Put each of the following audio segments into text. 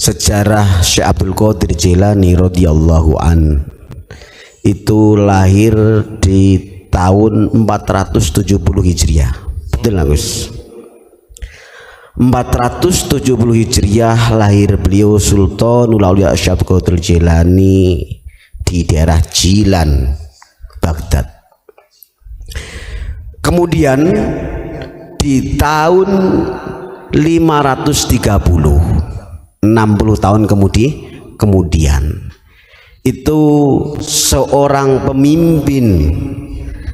sejarah Syekh Abdul Qadir Jailani radhiyallahu an itu lahir di tahun 470 Hijriah. Betul nggak Gus? 470 Hijriah lahir beliau Sultanul Aulia Syekh Abdul Qadir Jailani di daerah Jilan, Baghdad. Kemudian di tahun 530 60 tahun kemudian itu seorang pemimpin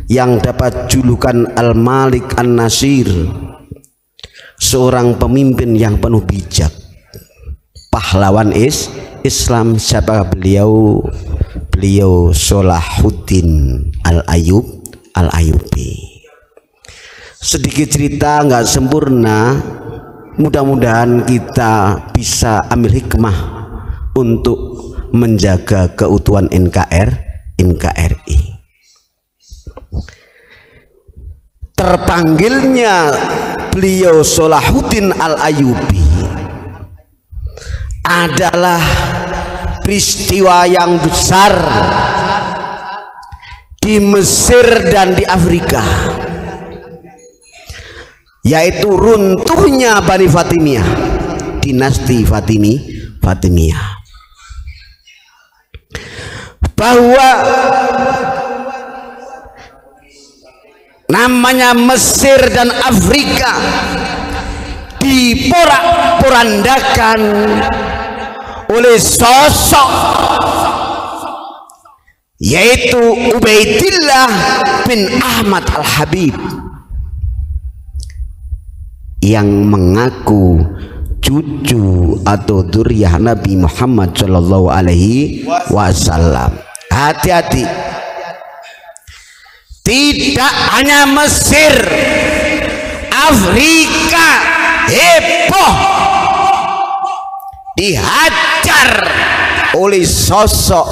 yang dapat julukan Al-Malik An-Nasir, seorang pemimpin yang penuh bijak, pahlawan Islam. Siapa beliau? Beliau Salahuddin Al-Ayyubi. Sedikit cerita, nggak sempurna, mudah-mudahan kita bisa ambil hikmah untuk menjaga keutuhan NKRI. Terpanggilnya beliau Salahuddin Al-Ayyubi adalah peristiwa yang besar di Mesir dan di Afrika, yaitu runtuhnya Bani Fatimiyah, dinasti Fatimiyah. Bahwa namanya Mesir dan Afrika diporak-porandakan oleh sosok yaitu Ubaidillah bin Ahmad Al-Habib yang mengaku cucu atau dzurriyyah Nabi Muhammad Shallallahu Alaihi Wasallam. Hati-hati, tidak hanya Mesir, Afrika heboh dihajar oleh sosok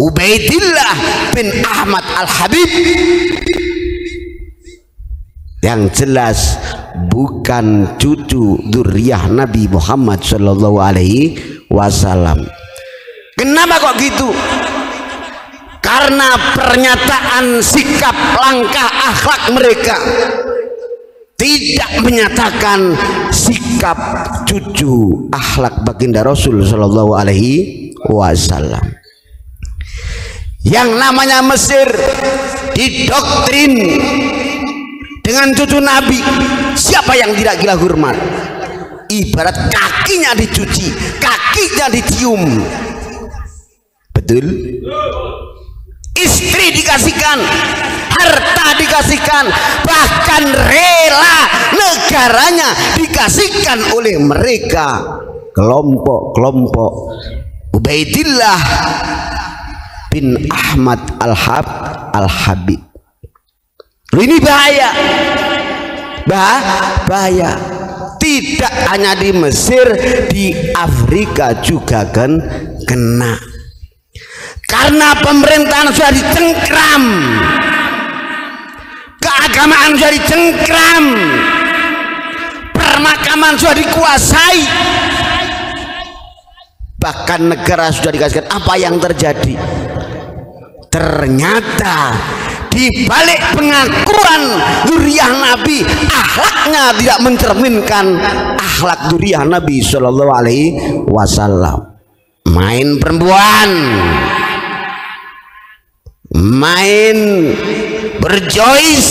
Ubaidillah bin Ahmad Al-Habib yang jelas bukan cucu dzurriyyah Nabi Muhammad Shallallahu Alaihi Wasallam. Kenapa kok gitu? Karena pernyataan sikap langkah akhlak mereka tidak menyatakan sikap cucu akhlak baginda Rasul Shallallahu Alaihi Wasallam. Yang namanya Mesir didoktrin dengan cucu Nabi. Siapa yang tidak gila hormat? Ibarat kakinya dicuci, kakinya dicium. Betul? Istri dikasihkan, harta dikasihkan, bahkan rela negaranya dikasihkan oleh mereka. Kelompok-kelompok Ubaidillah bin Ahmad Al-Habib. Ini bahaya, bahaya. Tidak hanya di Mesir, di Afrika juga kan kena. Karena pemerintahan sudah dicengkram, keagamaan sudah dicengkram, permakaman sudah dikuasai, bahkan negara sudah dikasihkan. Apa yang terjadi? Ternyata di balik pengakuan dzurriyyah Nabi, akhlaknya tidak mencerminkan akhlak dzurriyyah Nabi Shallallahu Alaihi Wasallam. Main perempuan, main berjois,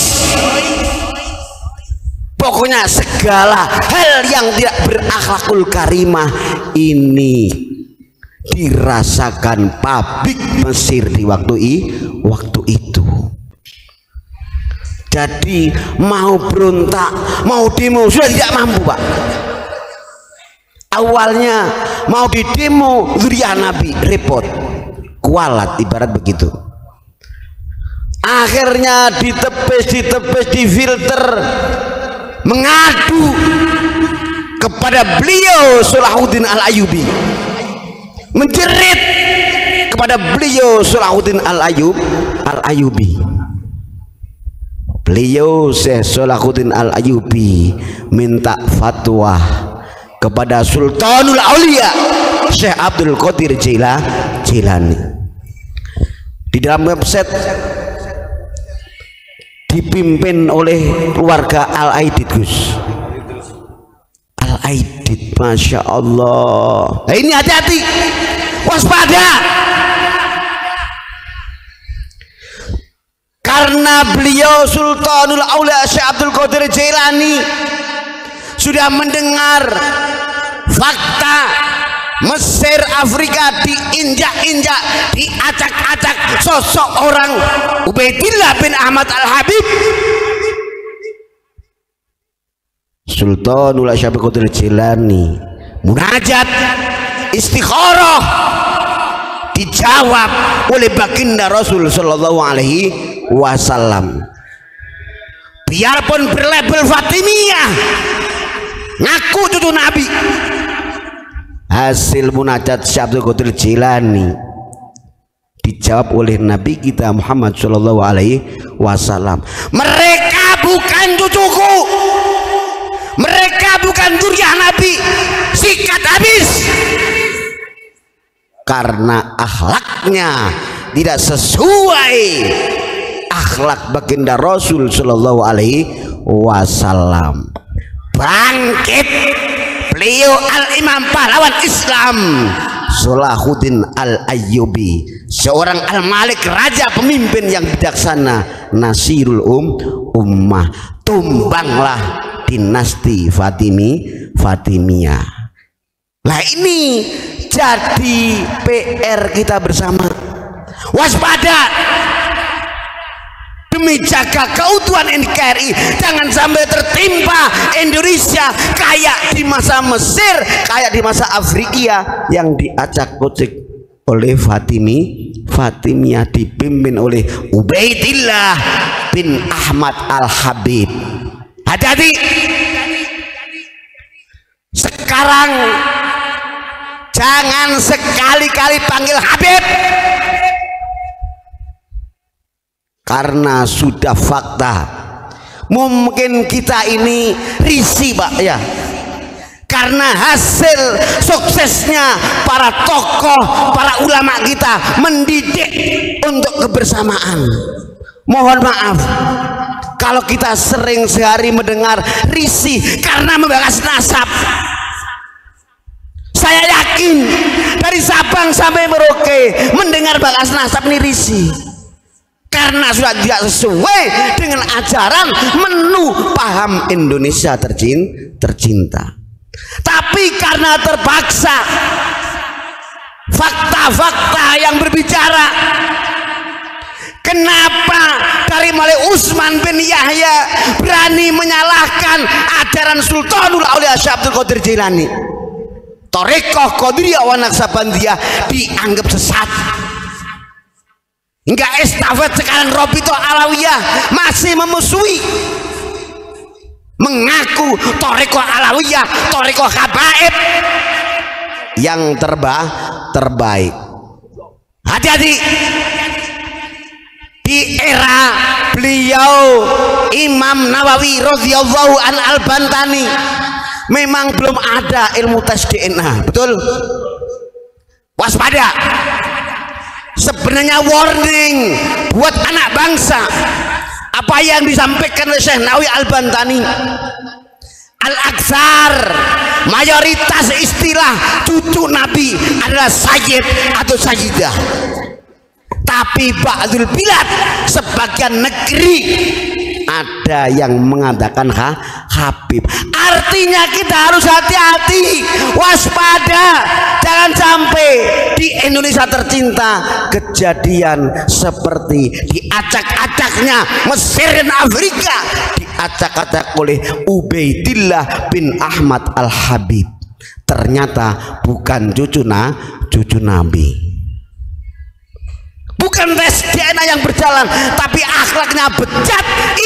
pokoknya segala hal yang tidak berakhlakul karimah ini dirasakan publik Mesir di waktu itu. Jadi mau berontak, mau demo sudah tidak mampu, Pak. Awalnya mau di demo dzurriyyah Nabi, repot, kualat ibarat begitu. Akhirnya ditepis, difilter, mengadu kepada beliau Salahuddin Al-Ayyubi, menjerit kepada beliau Salahuddin Al-Ayyubi. Beliau Syekh Salahuddin Al-Ayyubi minta fatwa kepada Sultanul Aulia Syekh Abdul Qadir Jilani. Di dalam website dipimpin oleh keluarga Al-Aidid, Gus. Al-Aidid, Masya Allah. Nah, ini hati-hati, waspada, karena beliau Sultanul Aulia Syekh Abdul Qadir Jilani sudah mendengar fakta Mesir, Afrika diinjak-injak, diacak-acak sosok orang Ubaidillah bin Ahmad Al-Habib. Sultanul Syekh Abdul Qadir Jilani munajat istikharah dijawab oleh baginda Rasul sallallahu alaihi wasallam. Biarpun berlabel Fatimiyah, ngaku cucu Nabi, hasil munajat Syekh Abdul Qadir Jilani dijawab oleh Nabi kita Muhammad sallallahu alaihi wasallam. Mereka bukan cucuku, mereka bukan zuriyah Nabi, sikat habis. Karena akhlaknya tidak sesuai akhlak baginda Rasul sallallahu alaihi wasallam. Bangkit beliau al-imam pahlawan Islam Salahuddin al-Ayyubi, seorang al-malik, raja pemimpin yang bijaksana, nasirul ummah. Tumbanglah dinasti Fatimiyah. Nah, ini jadi PR kita bersama, waspada demi jaga keutuhan NKRI. Jangan sampai tertimpa Indonesia kayak di masa Mesir, kayak di masa Afrika yang diacak-acak oleh Fatimiyah dipimpin oleh Ubaidillah bin Ahmad Al-Habib. Hati-hati. Sekarang jangan sekali-kali panggil Habib, karena sudah fakta. Mungkin kita ini risih, Pak, ya, karena hasil suksesnya para tokoh, para ulama kita mendidik untuk kebersamaan. Mohon maaf kalau kita sering sehari mendengar risih karena membahas nasab. Saya yakin dari Sabang sampai Merauke mendengar bahas nasab ini risih, karena sudah tidak sesuai dengan ajaran menu paham Indonesia tercinta. Tapi karena terpaksa fakta-fakta yang berbicara, kenapa dari mulai Utsman bin Yahya berani menyalahkan ajaran Sultanul Aulia Syekh Abdul Qadir Jilani? Thariqah Qadiriyah wa Naqsabandiyah dianggap sesat. Hingga estafet sekarang Rabithah Alawiyah masih memusuhi, mengaku Thariqah Alawiyah, Thariqah habaib yang terbaik. Hati-hati. Di era beliau Imam Nawawi radhiyallahu an al-Bantani memang belum ada ilmu tes DNA, betul? Waspada. Sebenarnya warning buat anak bangsa, apa yang disampaikan oleh Syekh Nawawi Al-Bantani. Al-Aksar, mayoritas istilah cucu Nabi adalah sayyid atau sayyidah. Tapi ba'dul bilad, sebagian negeri ada yang mengatakan Habib. Artinya kita harus hati-hati, waspada, jangan sampai di Indonesia tercinta kejadian seperti diacak-acaknya Mesir dan Afrika, diacak-acak oleh Ubaidillah bin Ahmad Al-Habib. Ternyata bukan cucu Nabi. Bukan tes DNA yang berjalan, tapi akhlaknya bejat.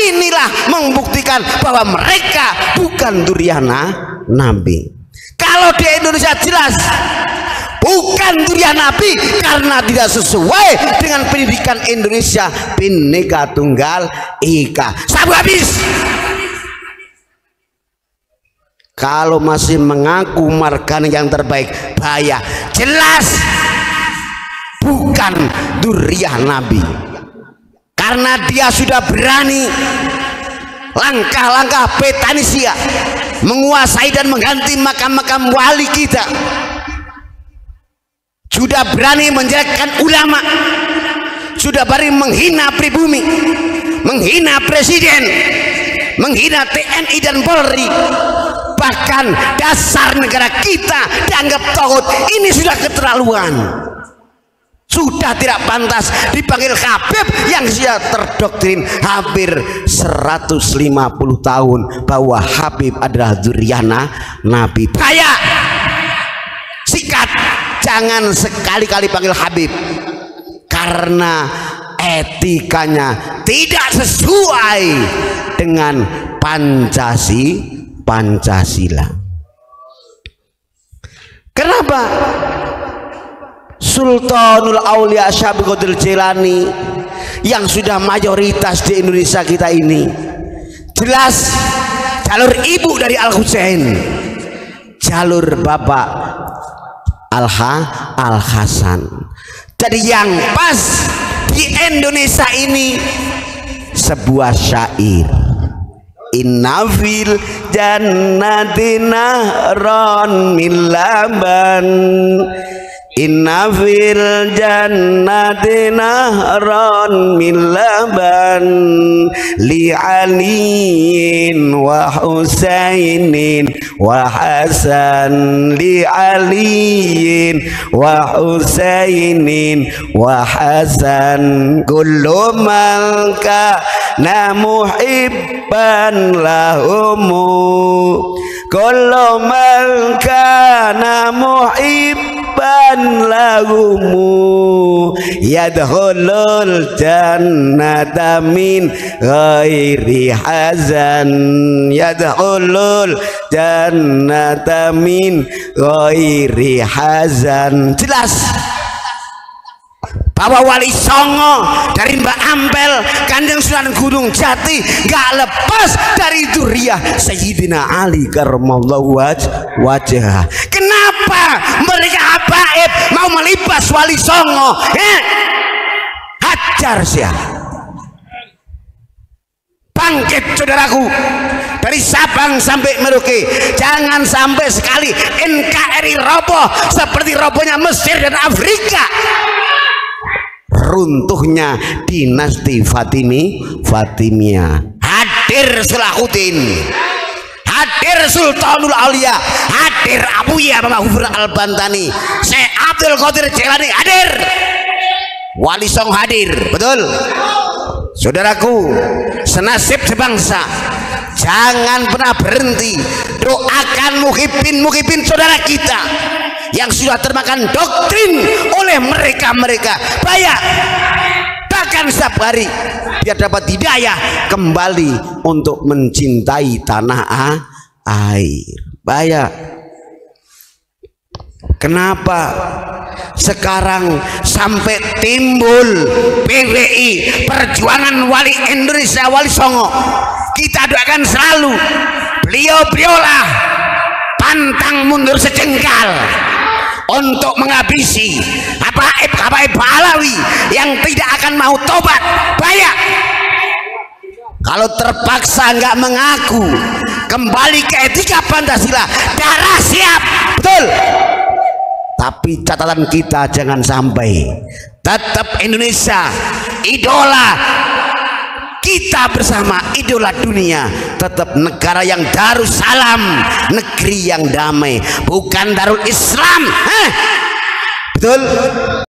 Inilah membuktikan bahwa mereka bukan dzurriyyah Nabi. Kalau di Indonesia jelas bukan dzurriyyah Nabi karena tidak sesuai dengan pendidikan Indonesia Bhinneka Tunggal Ika. Sabu habis. Kalau masih mengaku marga yang terbaik, bahaya. Jelas bukan dzurriyyah Nabi, karena dia sudah berani langkah-langkah petanisia menguasai dan mengganti makam-makam wali kita, sudah berani menjelekkan ulama, sudah berani menghina pribumi, menghina presiden, menghina TNI dan Polri, bahkan dasar negara kita dianggap tauhid. Ini sudah keterlaluan, sudah tidak pantas dipanggil Habib yang sudah terdoktrin hampir 150 tahun bahwa Habib adalah dzurriyyah Nabi. Bahaya, sikat, jangan sekali-kali panggil Habib, karena etikanya tidak sesuai dengan Pancasila. Kenapa? Sultanul Aulia Syekh Qadir Jilani yang sudah mayoritas di Indonesia kita ini jelas jalur ibu dari Al Husain, jalur bapak Al Hasan. Jadi yang pas di Indonesia ini sebuah syair, inna fil jannati nahron min laban, inna fil jannati nahron min laban li aliin wa husainin wa hasan, li aliin wa husainin wa hasan, kullu man kana muhibban lahumu, kullu man kana muhibban lahumu yadkhulul jannata min ghairi hazan, yadkhulul jannata min ghairi hazan. Jelas bahwa Wali Songo dari Mbak Ampel, Kanjeng Sunan Gunung Jati gak lepas dari dzurriyyah Sayyidina Ali karramallahu wajhah. Kenapa mereka habaib mau melibas Wali Songo? Hajar siapa? Bangkit saudaraku, dari Sabang sampai Merauke, jangan sampai sekali NKRI roboh seperti robohnya Mesir dan Afrika, runtuhnya dinasti Fatimiyah. Hadir Salahuddin, hadir Sultanul Aulia, hadir Abuya Bapak Hufur Al-Bantani, Syekh Abdul Qadir Jilani hadir, Wali Songo hadir. Betul saudaraku, senasib sebangsa. Jangan pernah berhenti doakan muhibin saudara kita yang sudah termakan doktrin oleh mereka. Bahaya, bahkan setiap hari biar dapat hidayah kembali untuk mencintai tanah air. Bahaya. Kenapa sekarang sampai timbul PWI, Perjuangan Wali Indonesia, Wali Songo? Kita doakan selalu beliau-beliaulah pantang mundur sejengkal untuk menghabisi habaib Alawi yang tidak akan mau tobat. Bahaya kalau terpaksa nggak mengaku kembali ke etika Pancasila, darah siap. Betul. Tapi catatan kita jangan sampai tetap Indonesia idola kita bersama, idola dunia, tetap negara yang Darussalam, negeri yang damai, bukan Darul Islam. Betul.